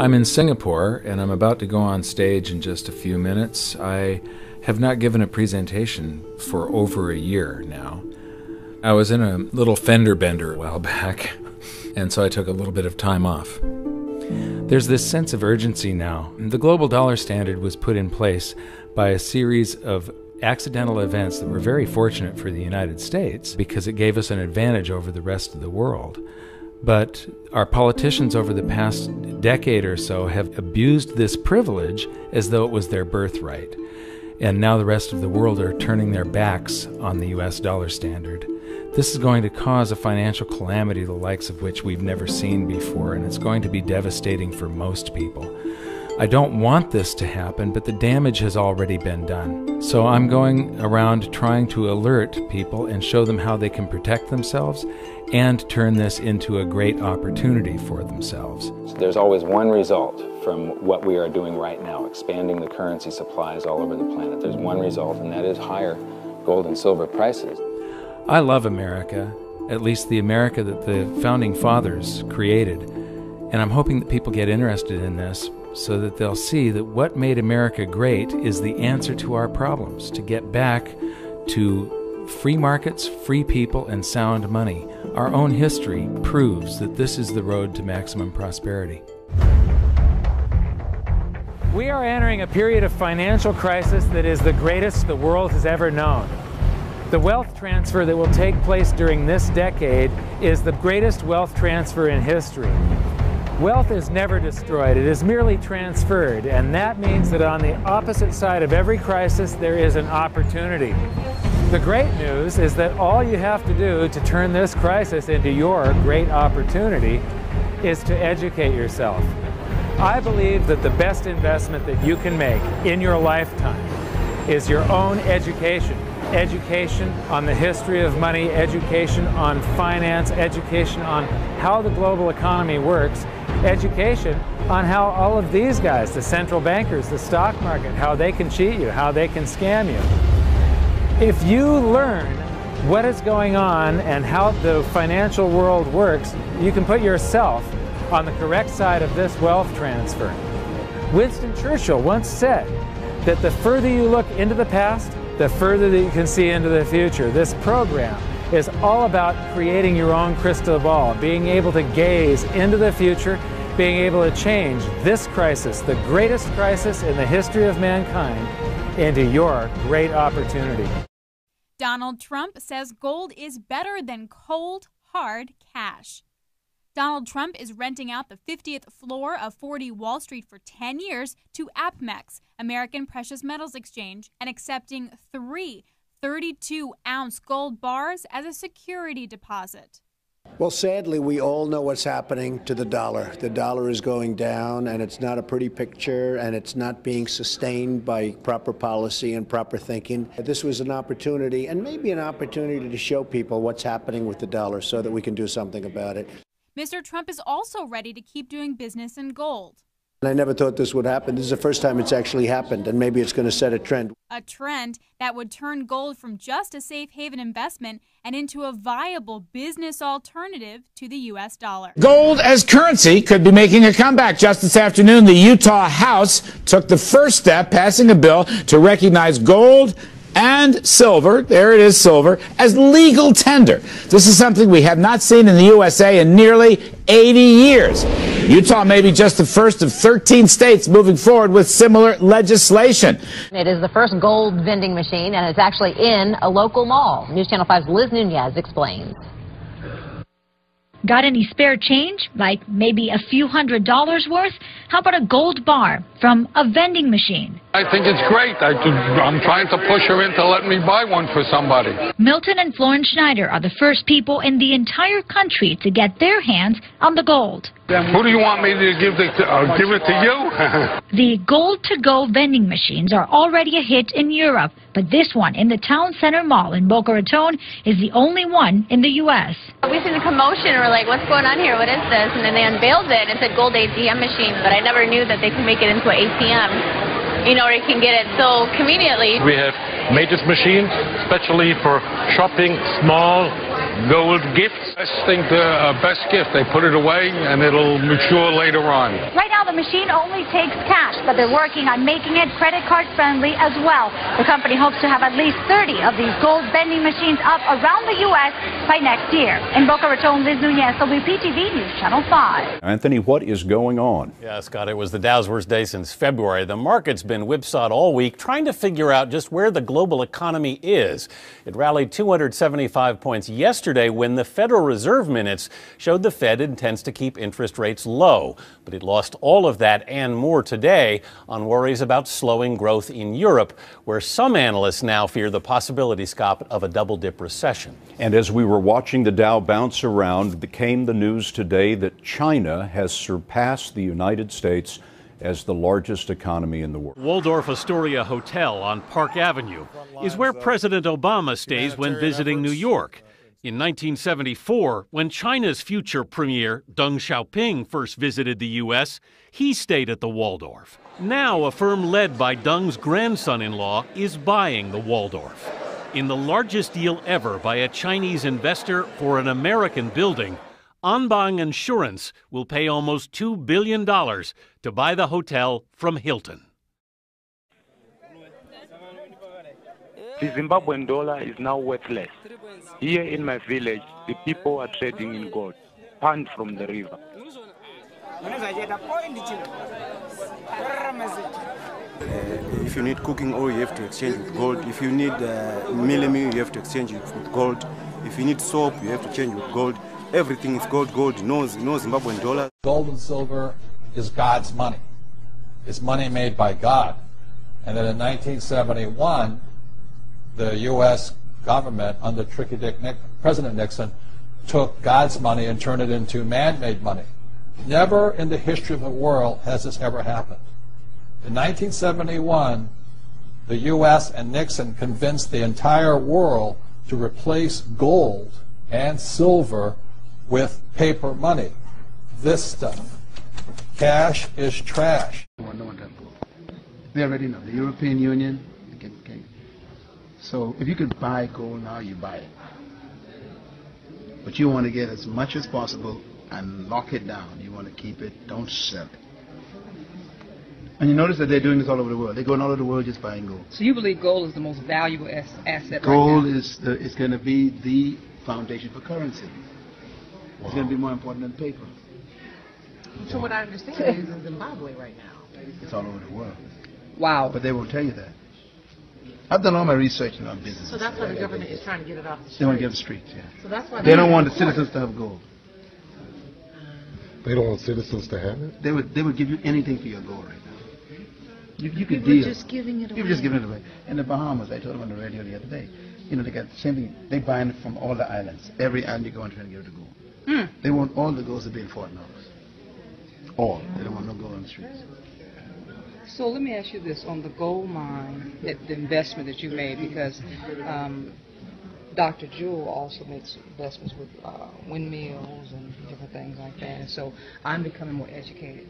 I'm in Singapore, and I'm about to go on stage in just a few minutes. I have not given a presentation for over a year now. I was in a little fender bender a while back, and so I took a little bit of time off. There's this sense of urgency now. The global dollar standard was put in place by a series of accidental events that were very fortunate for the United States because it gave us an advantage over the rest of the world. But our politicians over the past decade or so have abused this privilege as though it was their birthright. And now the rest of the world are turning their backs on the US dollar standard. This is going to cause a financial calamity the likes of which we've never seen before, and it's going to be devastating for most people. I don't want this to happen, but the damage has already been done. So I'm going around trying to alert people and show them how they can protect themselves and turn this into a great opportunity for themselves. There's always one result from what we are doing right now, expanding the currency supplies all over the planet. There's one result, and that is higher gold and silver prices. I love America, at least the America that the Founding Fathers created, and I'm hoping that people get interested in this so that they'll see that what made America great is the answer to our problems, to get back to free markets, free people, and sound money. Our own history proves that this is the road to maximum prosperity. We are entering a period of financial crisis that is the greatest the world has ever known. The wealth transfer that will take place during this decade is the greatest wealth transfer in history. Wealth is never destroyed, it is merely transferred, and that means that on the opposite side of every crisis there is an opportunity. The great news is that all you have to do to turn this crisis into your great opportunity is to educate yourself. I believe that the best investment that you can make in your lifetime is your own education. Education on the history of money, education on finance, education on how the global economy works, education on how all of these guys, the central bankers, the stock market, how they can cheat you, how they can scam you. If you learn what is going on and how the financial world works, you can put yourself on the correct side of this wealth transfer. Winston Churchill once said that the further you look into the past, the further that you can see into the future. This program is all about creating your own crystal ball, being able to gaze into the future, being able to change this crisis, the greatest crisis in the history of mankind, into your great opportunity. Donald Trump says gold is better than cold, hard cash. Donald Trump is renting out the 50th floor of 40 Wall Street for 10 years to APMEX, American Precious Metals Exchange, and accepting 3 32-ounce gold bars as a security deposit. Well, sadly, we all know what's happening to the dollar. The dollar is going down, and it's not a pretty picture, and it's not being sustained by proper policy and proper thinking. This was an opportunity, and maybe an opportunity to show people what's happening with the dollar so that we can do something about it. Mr. Trump is also ready to keep doing business in gold. I never thought this would happen. This is the first time it's actually happened, and maybe it's going to set a trend. A trend that would turn gold from just a safe haven investment and into a viable business alternative to the U.S. dollar. Gold as currency could be making a comeback. Just this afternoon, the Utah House took the first step, passing a bill to recognize gold and silver, there it is, silver, as legal tender. This is something we have not seen in the USA in nearly 80 years. Utah may be just the first of 13 states moving forward with similar legislation. It is the first gold vending machine, and it's actually in a local mall. News Channel 5's Liz Nunez explains. Got any spare change, like maybe a few $100s worth? How about a gold bar from a vending machine? I think it's great. I'm trying to push her into letting me buy one for somebody. Milton and Florence Schneider are the first people in the entire country to get their hands on the gold. Who do you want me to give it to you? The gold-to-go vending machines are already a hit in Europe, but this one in the Town Center Mall in Boca Raton is the only one in the U.S. We've seen the commotion, we're like, what's going on here, what is this? And then they unveiled it, it's a gold ATM machine, but I never knew that they could make it into an ATM. You know, where you can get it so conveniently. We have made this machine especially for shopping small Gold gifts. I think the best gift. They put it away and it'll mature later on. Right now, the machine only takes cash, but they're working on making it credit card friendly as well. The company hopes to have at least 30 of these gold vending machines up around the U.S. by next year. In Boca Raton, Liz Nunez, WPTV News Channel 5. Anthony, what is going on? Yeah, Scott, it was the Dow's worst day since February. The market's been whipsawed all week, trying to figure out just where the global economy is. It rallied 275 points yesterday when the Federal Reserve minutes showed the Fed intends to keep interest rates low. But it lost all of that and more today on worries about slowing growth in Europe, where some analysts now fear the possibility, Scott, of a double-dip recession. And as we were watching the Dow bounce around, came the news today that China has surpassed the United States as the largest economy in the world. Waldorf Astoria Hotel on Park Avenue is where President Obama stays when visiting New York. In 1974, when China's future premier Deng Xiaoping first visited the U.S., he stayed at the Waldorf. Now, a firm led by Deng's grandson-in-law is buying the Waldorf. In the largest deal ever by a Chinese investor for an American building, Anbang Insurance will pay almost $2 billion to buy the hotel from Hilton. The Zimbabwean dollar is now worthless. Here in my village, the people are trading in gold, pumped from the river. If you need cooking oil, you have to exchange with gold. If you need melamine, you have to exchange it with gold. If you need soap, you have to change with gold. Everything is gold, no Zimbabwean dollar. Gold and silver is God's money. It's money made by God. And then in 1971, the U.S. government under President Nixon took God's money and turned it into man-made money. Never in the history of the world has this ever happened. In 1971, the U.S. and Nixon convinced the entire world to replace gold and silver with paper money. This stuff. Cash is trash. They already know. The European Union. Okay. So if you could buy gold now, you buy it. But you want to get as much as possible and lock it down. You want to keep it. Don't sell it. And you notice that they're doing this all over the world. They're going all over the world just buying gold. So you believe gold is the most valuable asset gold right now? is going to be the foundation for currency. Wow. It's going to be more important than paper. So what I understand is in Zimbabwe right now. It's all over the world. Wow. But they won't tell you that. I've done all my research on business. So that's why the government is trying to get it off the streets. They want to get the streets, yeah. So that's why they don't want the citizens to have gold. They don't want citizens to have it? They would give you anything for your gold right now. You could deal. Just giving it away. People just giving it away. In the Bahamas, I told them on the radio the other day, you know, they got the same thing. They buy it from all the islands. Every island you go and try to get it to gold. They want all the gold to be in Fort Knox. All. They don't want no gold on the streets. So let me ask you this, on the gold mine, the investment that you made, because Dr. Jewell also makes investments with windmills and different things like that. And so I'm becoming more educated